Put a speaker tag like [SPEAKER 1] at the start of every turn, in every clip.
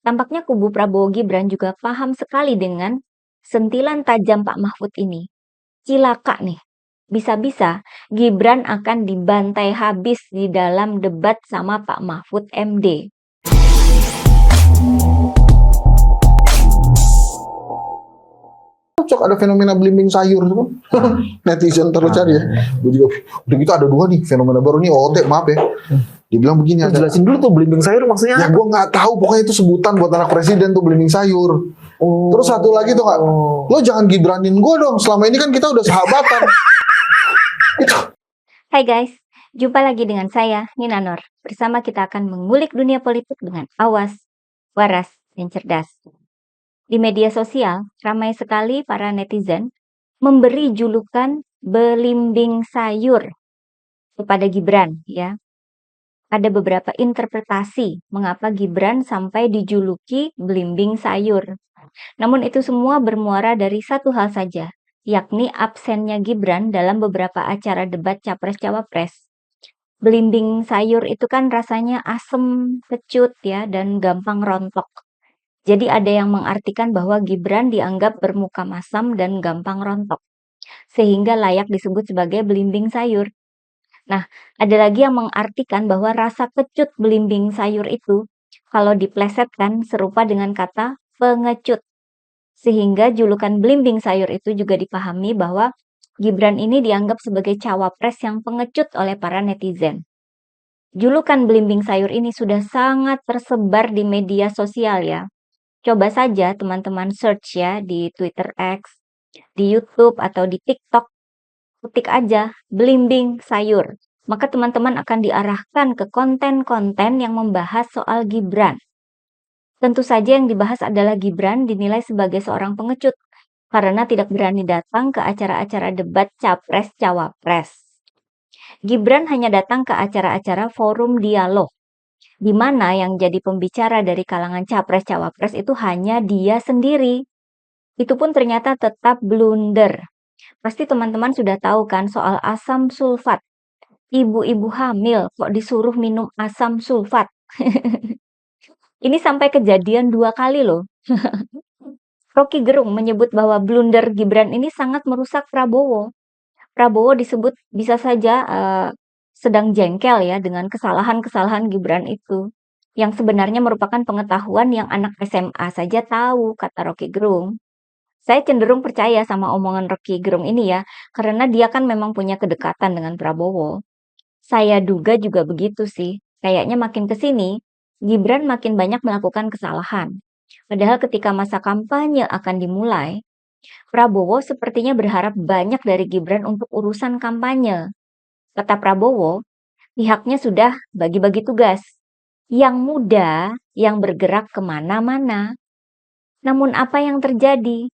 [SPEAKER 1] Tampaknya kubu Prabowo Gibran juga paham sekali dengan sentilan tajam Pak Mahfud ini. Cilaka nih, bisa-bisa Gibran akan dibantai habis di dalam debat sama Pak Mahfud MD.
[SPEAKER 2] Cocok ada fenomena belimbing sayur tuh kan. Netizen terus cari ya. Gue juga udah gitu ada dua nih fenomena baru nih OOT, maaf ya. Dia bilang begini, ada
[SPEAKER 3] Jelasin dulu tuh belimbing sayur maksudnya
[SPEAKER 2] ya
[SPEAKER 3] apa?
[SPEAKER 2] gue nggak tahu, pokoknya itu sebutan buat anak presiden tuh belimbing sayur.
[SPEAKER 3] Oh.
[SPEAKER 2] Terus satu lagi tuh kak, lo jangan gibranin gue dong, selama ini kan kita udah sahabatan. Itu.
[SPEAKER 1] Hai guys, jumpa lagi dengan saya, Nina Nur. Bersama kita akan mengulik dunia politik dengan awas, waras, dan cerdas. Di media sosial, ramai sekali para netizen memberi julukan belimbing sayur kepada Gibran, ya. Ada beberapa interpretasi mengapa Gibran sampai dijuluki belimbing sayur. Namun itu semua bermuara dari satu hal saja, yakni absennya Gibran dalam beberapa acara debat Capres-Cawapres. Belimbing sayur itu kan rasanya asem, kecut ya, dan gampang rontok. Jadi ada yang mengartikan bahwa Gibran dianggap bermuka masam dan gampang rontok, sehingga layak disebut sebagai belimbing sayur. Nah, ada lagi yang mengartikan bahwa rasa kecut belimbing sayur itu kalau diplesetkan serupa dengan kata pengecut. Sehingga julukan belimbing sayur itu juga dipahami bahwa Gibran ini dianggap sebagai cawapres yang pengecut oleh para netizen. Julukan belimbing sayur ini sudah sangat tersebar di media sosial ya. Coba saja teman-teman search ya di Twitter X, di YouTube atau di TikTok. Ketik aja belimbing sayur. Maka teman-teman akan diarahkan ke konten-konten yang membahas soal Gibran. Tentu saja yang dibahas adalah Gibran dinilai sebagai seorang pengecut karena tidak berani datang ke acara-acara debat Capres-Cawapres. Gibran hanya datang ke acara-acara forum dialog, di mana yang jadi pembicara dari kalangan Capres-Cawapres itu hanya dia sendiri. Itu pun ternyata tetap blunder. Pasti teman-teman sudah tahu kan soal asam sulfat. Ibu-ibu hamil kok disuruh minum asam sulfat. Ini sampai kejadian 2 kali loh. Rocky Gerung menyebut bahwa blunder Gibran ini sangat merusak Prabowo. Prabowo disebut bisa saja sedang jengkel ya dengan kesalahan-kesalahan Gibran itu. Yang sebenarnya merupakan pengetahuan yang anak SMA saja tahu, kata Rocky Gerung. Saya cenderung percaya sama omongan Rocky Gerung ini ya, karena dia kan memang punya kedekatan dengan Prabowo. Saya duga juga begitu sih. Kayaknya makin ke sini, Gibran makin banyak melakukan kesalahan. Padahal ketika masa kampanye akan dimulai, Prabowo sepertinya berharap banyak dari Gibran untuk urusan kampanye. Kata Prabowo, pihaknya sudah bagi-bagi tugas. Yang muda, yang bergerak kemana-mana. Namun apa yang terjadi?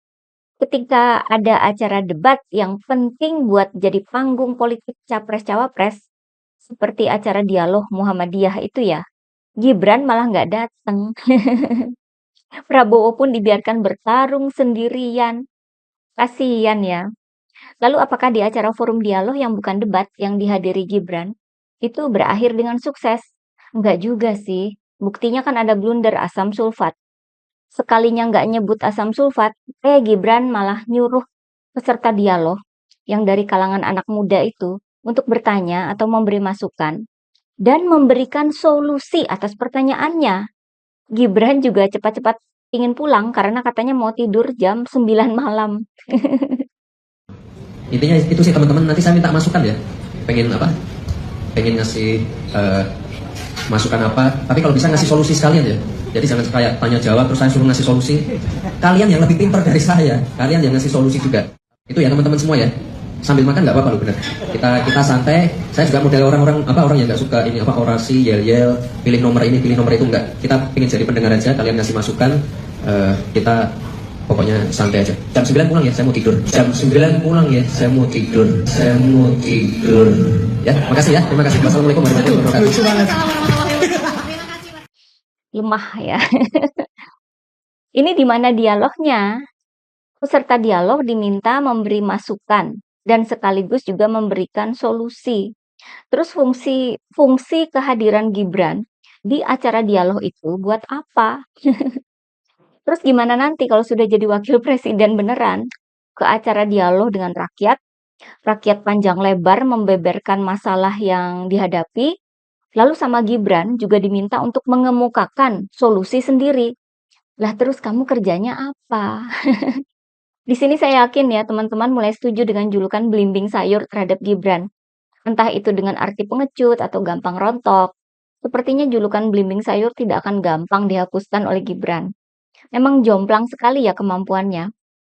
[SPEAKER 1] Ketika ada acara debat yang penting buat jadi panggung politik Capres-Cawapres, seperti acara dialog Muhammadiyah itu ya, Gibran malah nggak datang. Prabowo pun dibiarkan bertarung sendirian. Kasian ya. Lalu apakah di acara forum dialog yang bukan debat yang dihadiri Gibran, itu berakhir dengan sukses? Enggak juga sih. Buktinya kan ada blunder asam sulfat. Sekalinya nggak nyebut asam sulfat, Gibran malah nyuruh peserta dialog yang dari kalangan anak muda itu untuk bertanya atau memberi masukan dan memberikan solusi atas pertanyaannya. Gibran juga cepat-cepat ingin pulang karena katanya mau tidur jam 9 malam.
[SPEAKER 4] Intinya itu sih teman-teman, nanti saya minta masukan ya. Pengen apa? Pengen ngasih masukan apa, tapi kalau bisa ngasih solusi sekalian ya. Jadi jangan kayak tanya jawab terus saya suruh ngasih solusi. Kalian yang lebih pintar dari saya, kalian yang ngasih solusi juga. Itu ya teman-teman semua ya. Sambil makan nggak apa-apa loh, bener. Kita santai. Saya juga model orang yang nggak suka ini orasi yel-yel, pilih nomor ini, pilih nomor itu, enggak. Kita pengen jadi pendengar aja, kalian ngasih masukan, kita pokoknya santai aja. Jam 9 pulang ya, saya mau tidur. Jam 9 pulang ya, saya mau tidur. Saya mau tidur. Ya, makasih ya. Terima kasih. Wassalamualaikum warahmatullahi wabarakatuh.
[SPEAKER 1] Lemah ya. Ini di mana dialognya? Peserta dialog diminta memberi masukan dan sekaligus juga memberikan solusi. Terus fungsi kehadiran Gibran Di acara dialog itu buat apa? Terus gimana nanti kalau sudah jadi wakil presiden beneran? Ke acara dialog dengan rakyat, rakyat panjang lebar membeberkan masalah yang dihadapi, lalu sama Gibran juga diminta untuk mengemukakan solusi sendiri. Lah terus kamu kerjanya apa? Di sini saya yakin ya teman-teman mulai setuju dengan julukan belimbing sayur terhadap Gibran. Entah itu dengan arti pengecut atau gampang rontok. Sepertinya julukan belimbing sayur tidak akan gampang dihapuskan oleh Gibran. Memang jomplang sekali ya kemampuannya.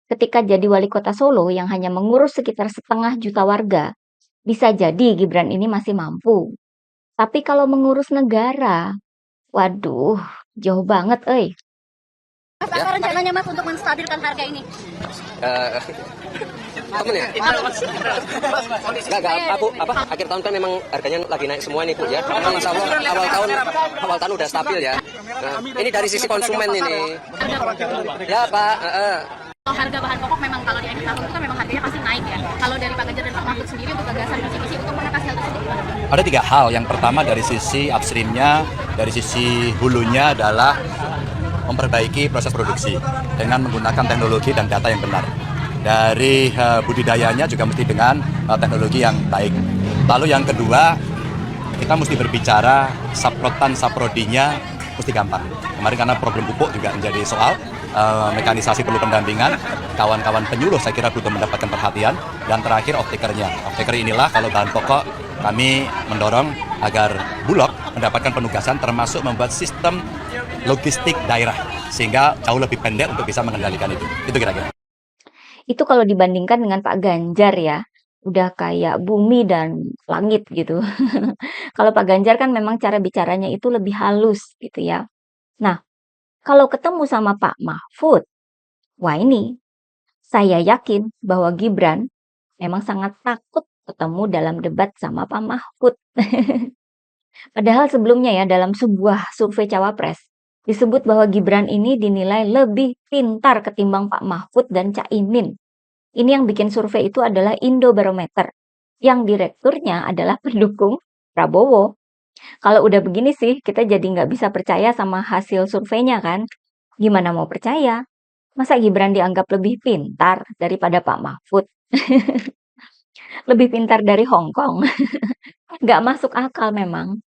[SPEAKER 1] Ketika jadi wali kota Solo yang hanya mengurus sekitar 1,5 juta warga, bisa jadi Gibran ini masih mampu. Tapi kalau mengurus negara, waduh, jauh banget
[SPEAKER 3] Mas, apa rencananya Mas untuk menstabilkan harga ini?
[SPEAKER 4] Temen ya? Enggak, akhir tahun kan memang harganya lagi naik semua nih Bu ya. Memang insya Allah awal tahun udah stabil ya. Nah, ini dari sisi konsumen ini. Ya Pak,
[SPEAKER 3] Kalau harga bahan pokok memang kalau di akhir tahun itu kan memang harganya pasti naik ya. Kalau dari Pak Ganjar dan Pak Mahfud sendiri untuk gagasan visi misi untuk mengatasi hal tersebut gimana?
[SPEAKER 5] Ada 3 hal. Yang pertama dari sisi upstreamnya, dari sisi hulunya adalah memperbaiki proses produksi dengan menggunakan teknologi dan data yang benar. Dari budidayanya juga mesti dengan teknologi yang baik. Lalu yang kedua, kita mesti berbicara saprotan saprodinya mesti gampang. Kemarin karena problem pupuk juga menjadi soal, mekanisasi perlu pendampingan, kawan-kawan penyuluh saya kira butuh mendapatkan perhatian, dan terakhir off-takernya. Off-taker inilah kalau bahan pokok kami mendorong agar Bulog mendapatkan penugasan termasuk membuat sistem logistik daerah sehingga jauh lebih pendek untuk bisa mengendalikan itu. Itu kira-kira.
[SPEAKER 1] Itu kalau dibandingkan dengan Pak Ganjar ya, udah kayak bumi dan langit gitu. Kalau Pak Ganjar kan memang cara bicaranya itu lebih halus gitu ya. Nah, kalau ketemu sama Pak Mahfud, wah ini saya yakin bahwa Gibran memang sangat takut ketemu dalam debat sama Pak Mahfud. Padahal sebelumnya ya dalam sebuah survei cawapres disebut bahwa Gibran ini dinilai lebih pintar ketimbang Pak Mahfud dan Caimin. Ini yang bikin survei itu adalah Indobarometer, yang direkturnya adalah pendukung Prabowo. Kalau udah begini sih, kita jadi nggak bisa percaya sama hasil surveinya kan? Gimana mau percaya? Masa Gibran dianggap lebih pintar daripada Pak Mahfud? Lebih pintar dari Hong Kong? Nggak masuk akal memang.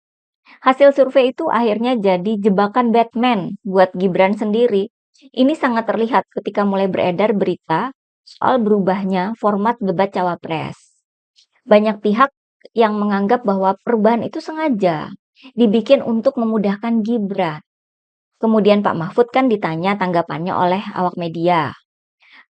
[SPEAKER 1] Hasil survei itu akhirnya jadi jebakan Batman buat Gibran sendiri. Ini sangat terlihat ketika mulai beredar berita soal berubahnya format debat cawapres. Banyak pihak yang menganggap bahwa perubahan itu sengaja dibikin untuk memudahkan Gibran. Kemudian Pak Mahfud kan ditanya tanggapannya oleh awak media.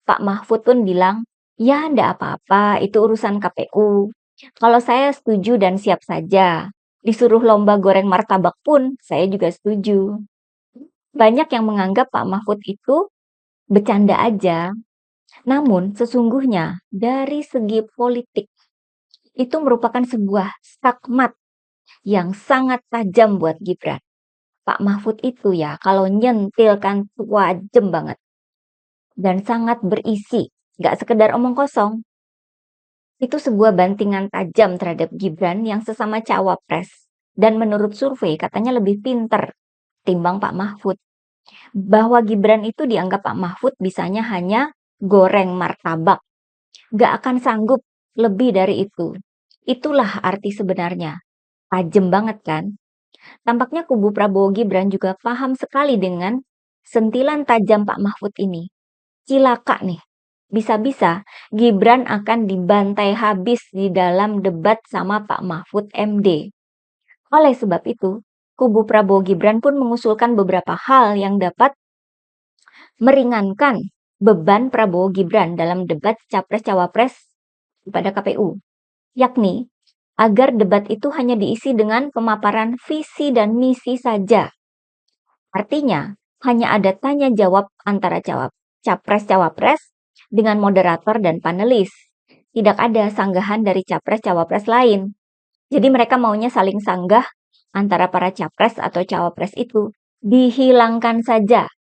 [SPEAKER 1] Pak Mahfud pun bilang, ya ndak apa-apa, itu urusan KPU. Kalau saya setuju dan siap saja. Disuruh lomba goreng martabak pun saya juga setuju. Banyak yang menganggap Pak Mahfud itu bercanda aja. Namun sesungguhnya dari segi politik itu merupakan sebuah skakmat yang sangat tajam buat Gibran. Pak Mahfud itu ya kalau nyentil kan wajem banget. Dan sangat berisi, nggak sekedar omong kosong. Itu sebuah bantingan tajam terhadap Gibran yang sesama cawapres. Dan menurut survei katanya lebih pinter timbang Pak Mahfud. Bahwa Gibran itu dianggap Pak Mahfud bisanya hanya goreng martabak. Gak akan sanggup lebih dari itu. Itulah arti sebenarnya. Tajam banget kan? Tampaknya kubu Prabowo Gibran juga paham sekali dengan sentilan tajam Pak Mahfud ini. Cilaka nih. Bisa-bisa Gibran akan dibantai habis di dalam debat sama Pak Mahfud MD. Oleh sebab itu, kubu Prabowo Gibran pun mengusulkan beberapa hal yang dapat meringankan beban Prabowo Gibran dalam debat Capres-Cawapres pada KPU. Yakni, agar debat itu hanya diisi dengan pemaparan visi dan misi saja. Artinya, hanya ada tanya jawab antara Capres-Cawapres dengan moderator dan panelis. Tidak ada sanggahan dari Capres-Cawapres lain. Jadi mereka maunya saling sanggah antara para Capres atau Cawapres itu. Dihilangkan saja.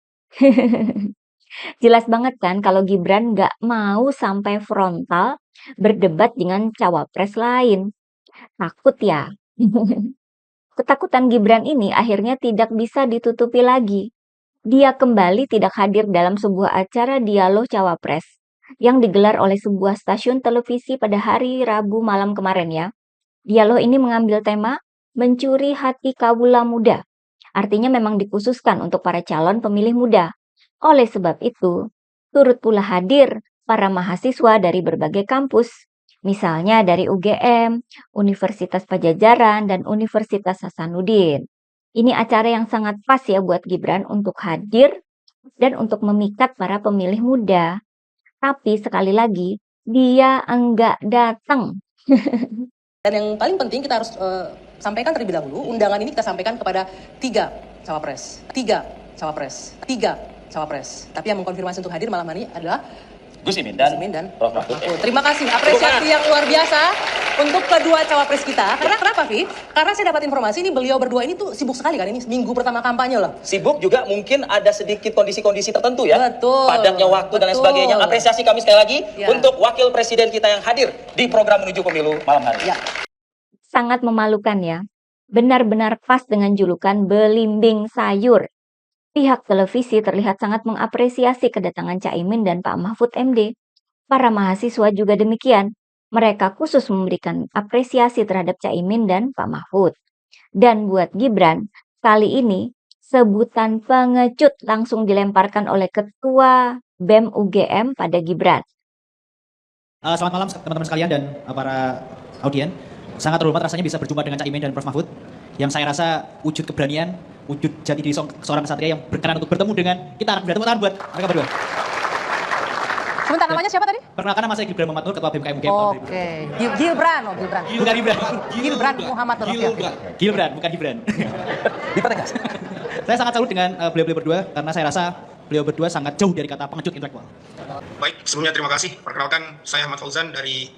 [SPEAKER 1] Jelas banget kan kalau Gibran nggak mau sampai frontal berdebat dengan Cawapres lain. Takut ya. Ketakutan Gibran ini akhirnya tidak bisa ditutupi lagi. Dia kembali tidak hadir dalam sebuah acara dialog Cawapres yang digelar oleh sebuah stasiun televisi pada hari Rabu malam kemarin ya. Dialog ini mengambil tema mencuri hati kawula muda. Artinya memang dikhususkan untuk para calon pemilih muda. Oleh sebab itu, turut pula hadir para mahasiswa dari berbagai kampus. Misalnya dari UGM, Universitas Pajajaran, dan Universitas Hasanuddin. Ini acara yang sangat pas ya buat Gibran untuk hadir dan untuk memikat para pemilih muda. Tapi sekali lagi, dia enggak datang.
[SPEAKER 6] Dan yang paling penting kita harus sampaikan terlebih dahulu, undangan ini kita sampaikan kepada 3 cawapres. Tapi yang mengkonfirmasi untuk hadir malam hari ini adalah
[SPEAKER 7] Gus Imin dan Prof. Mahfud.
[SPEAKER 6] Terima kasih, apresiasi yang luar biasa untuk kedua cawapres kita. Karena kenapa, Vi? Karena saya dapat informasi ini beliau berdua ini tuh sibuk sekali kan, ini minggu pertama kampanye loh.
[SPEAKER 7] Sibuk juga mungkin ada sedikit kondisi-kondisi tertentu ya.
[SPEAKER 6] Betul.
[SPEAKER 7] Padatnya waktu dan lain
[SPEAKER 6] Betul.
[SPEAKER 7] sebagainya. Apresiasi kami sekali lagi
[SPEAKER 6] Ya.
[SPEAKER 7] untuk wakil presiden kita yang hadir di program menuju pemilu malam hari.
[SPEAKER 6] Ya.
[SPEAKER 1] Sangat memalukan ya. Benar-benar pas dengan julukan belimbing sayur. Pihak televisi terlihat sangat mengapresiasi kedatangan Caimin dan Pak Mahfud MD. Para mahasiswa juga demikian. Mereka khusus memberikan apresiasi terhadap Caimin dan Pak Mahfud. Dan buat Gibran, kali ini sebutan pengecut langsung dilemparkan oleh Ketua BEM UGM pada Gibran.
[SPEAKER 8] Selamat malam teman-teman sekalian dan para audien. Sangat terhormat rasanya bisa berjumpa dengan Caimin dan Prof. Mahfud. Yang saya rasa wujud keberanian, wujud jati diri seorang kesatria yang berkenan untuk bertemu dengan kita. Tepuk tangan buat mereka berdua.
[SPEAKER 6] Sebentar, namanya siapa tadi?
[SPEAKER 8] Perkenalkan nama saya Gibran Muhammad Nur, Ketua BMKM UGM.
[SPEAKER 6] Oke, Gibran.
[SPEAKER 8] Bukan Gibran.
[SPEAKER 6] Gibran Muhammad Nur.
[SPEAKER 8] Gibran, bukan Gibran.
[SPEAKER 7] Dipertegas.
[SPEAKER 8] Saya sangat salut dengan beliau-beliau berdua karena saya rasa beliau berdua sangat jauh dari kata pengecut intelektual.
[SPEAKER 9] Baik, sebelumnya terima kasih. Perkenalkan, saya Ahmad Fauzan dari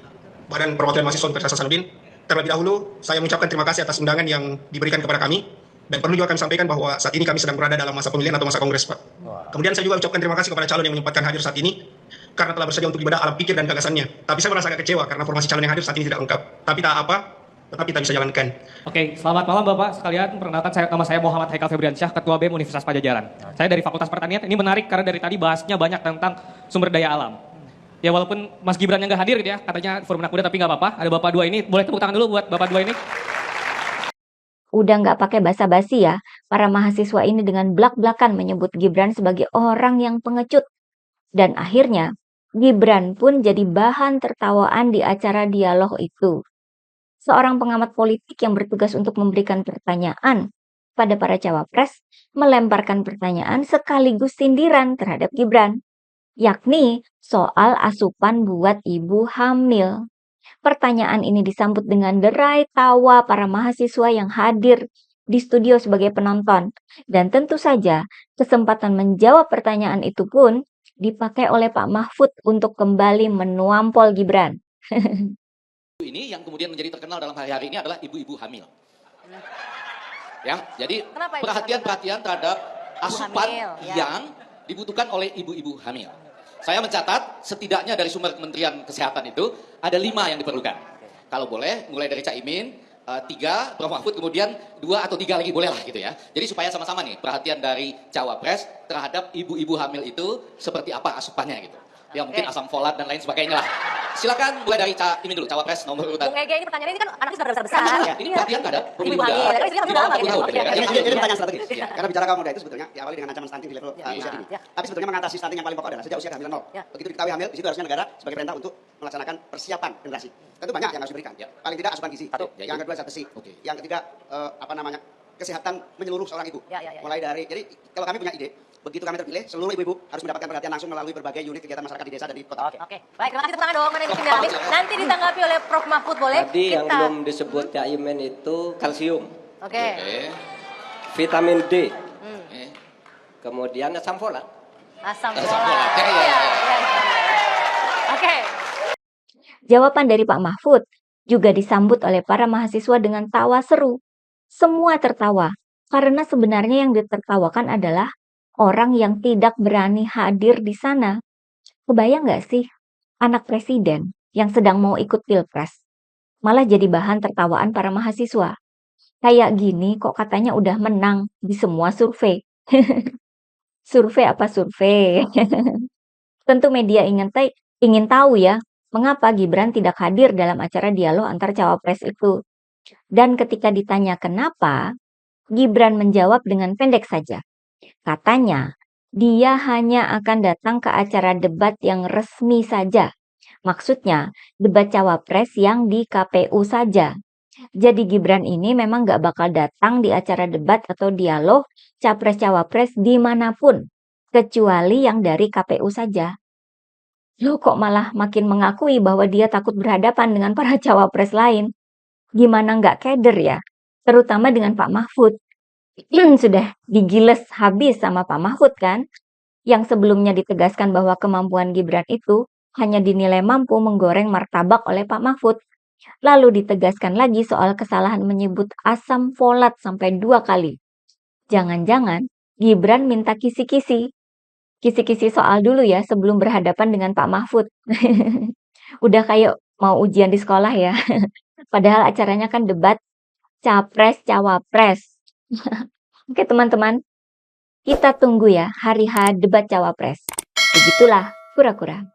[SPEAKER 9] Badan Perwakilan Mahasiswa Universitas Hasanuddin. Terlebih dahulu, saya mengucapkan terima kasih atas undangan yang diberikan kepada kami. Dan perlu juga kami sampaikan bahwa saat ini kami sedang berada dalam masa pemilihan atau masa kongres, Pak. Kemudian saya juga ucapkan terima kasih kepada calon yang menyempatkan hadir saat ini, karena telah bersedia untuk ibadah alam pikir dan gagasannya. Tapi saya merasa agak kecewa karena formasi calon yang hadir saat ini tidak lengkap. Tapi tak apa, tetap kita bisa jalankan.
[SPEAKER 10] Oke, selamat malam Bapak sekalian. Perkenalkan nama saya Muhammad Haikal Febriansyah, Ketua BEM Universitas Pajajaran. Saya dari Fakultas Pertanian. Ini menarik karena dari tadi bahasnya banyak tentang sumber daya alam. Ya walaupun Mas Gibran yang nggak hadir gitu ya, katanya forum anak muda, tapi nggak apa-apa. Ada Bapak dua ini, boleh tepuk tangan dulu buat Bapak dua ini.
[SPEAKER 1] Udah nggak pakai basa-basi ya, para mahasiswa ini dengan blak-blakan menyebut Gibran sebagai orang yang pengecut. Dan akhirnya, Gibran pun jadi bahan tertawaan di acara dialog itu. Seorang pengamat politik yang bertugas untuk memberikan pertanyaan pada para cawapres, melemparkan pertanyaan sekaligus sindiran terhadap Gibran, yakni soal asupan buat ibu hamil. Pertanyaan ini disambut dengan derai tawa para mahasiswa yang hadir di studio sebagai penonton. Dan tentu saja kesempatan menjawab pertanyaan itu pun dipakai oleh Pak Mahfud untuk kembali menuampol Gibran.
[SPEAKER 11] Ini yang kemudian menjadi terkenal dalam hari-hari ini adalah ibu-ibu hamil. Ya, jadi perhatian-perhatian terhadap asupan yang dibutuhkan oleh ibu-ibu hamil. Saya mencatat setidaknya dari sumber Kementerian Kesehatan itu ada 5 yang diperlukan. Kalau boleh, mulai dari Caimin, 3, Prof. Mahfud, kemudian 2 atau 3 lagi boleh lah gitu ya. Jadi supaya sama-sama nih perhatian dari cawapres terhadap ibu-ibu hamil itu seperti apa asupannya gitu. Ya mungkin asam folat dan lain sebagainya lah. Silakan mulai dari Caimin dulu, cawapres nomor urutan.
[SPEAKER 6] Bung Ege ini pertanyaannya ini kan anaknya sudah besar-besar.
[SPEAKER 11] Ya, ini perhatian terhadap pemilih
[SPEAKER 6] Ibu
[SPEAKER 11] muda.
[SPEAKER 6] hamil, kan istrinya sudah lama gitu.
[SPEAKER 12] Ini pertanyaan strategis. Karena bicara kaum muda itu sebetulnya diawali dengan ancaman stunting di level usia dini. Tapi sebetulnya mengatasi stunting yang paling pokok adalah sejak usia kehamilan 0. Begitu diketahui hamil, di situ harusnya negara sebagai perintah untuk melaksanakan persiapan generasi. Tentu banyak yang harus diberikan. Paling tidak asupan gizi. Yang kedua zat besi. Yang ketiga kesehatan menyeluruh seorang ibu. Mulai dari, jadi kalau kami punya ide, begitu kami terpilih, seluruh ibu-ibu harus mendapatkan perhatian langsung melalui berbagai unit kegiatan masyarakat di desa dan di kota.
[SPEAKER 6] Oke. Baik, terima kasih tepuk tangan dong. Mana yang habis. Nanti ditanggapi oleh Prof. Mahfud, boleh?
[SPEAKER 13] Tadi yang belum disebut Caimin itu kalsium.
[SPEAKER 6] Oke.
[SPEAKER 13] Vitamin D. Kemudian asam folat.
[SPEAKER 6] Asam folat. Oke.
[SPEAKER 1] Jawaban dari Pak Mahfud juga disambut oleh para mahasiswa dengan tawa seru. Semua tertawa, karena sebenarnya yang ditertawakan adalah orang yang tidak berani hadir di sana. Kebayang nggak sih, anak presiden yang sedang mau ikut pilpres, malah jadi bahan tertawaan para mahasiswa. Kayak gini kok katanya udah menang di semua survei. Survei apa survei? Tentu media ingin tahu ya, mengapa Gibran tidak hadir dalam acara dialog antar cawapres itu. Dan ketika ditanya kenapa, Gibran menjawab dengan pendek saja. Katanya, dia hanya akan datang ke acara debat yang resmi saja. Maksudnya, debat cawapres yang di KPU saja. Jadi Gibran ini memang gak bakal datang di acara debat atau dialog capres-cawapres dimanapun, kecuali yang dari KPU saja. Loh kok malah makin mengakui bahwa dia takut berhadapan dengan para cawapres lain. Gimana nggak keder ya? Terutama dengan Pak Mahfud. Sudah digiles habis sama Pak Mahfud kan? Yang sebelumnya ditegaskan bahwa kemampuan Gibran itu hanya dinilai mampu menggoreng martabak oleh Pak Mahfud. Lalu ditegaskan lagi soal kesalahan menyebut asam folat sampai 2 kali. Jangan-jangan Gibran minta kisi-kisi. Kisi-kisi soal dulu ya sebelum berhadapan dengan Pak Mahfud. Udah kayak mau ujian di sekolah ya. Padahal acaranya kan debat capres-cawapres. Oke teman-teman, kita tunggu ya hari H debat cawapres. Begitulah kura-kura.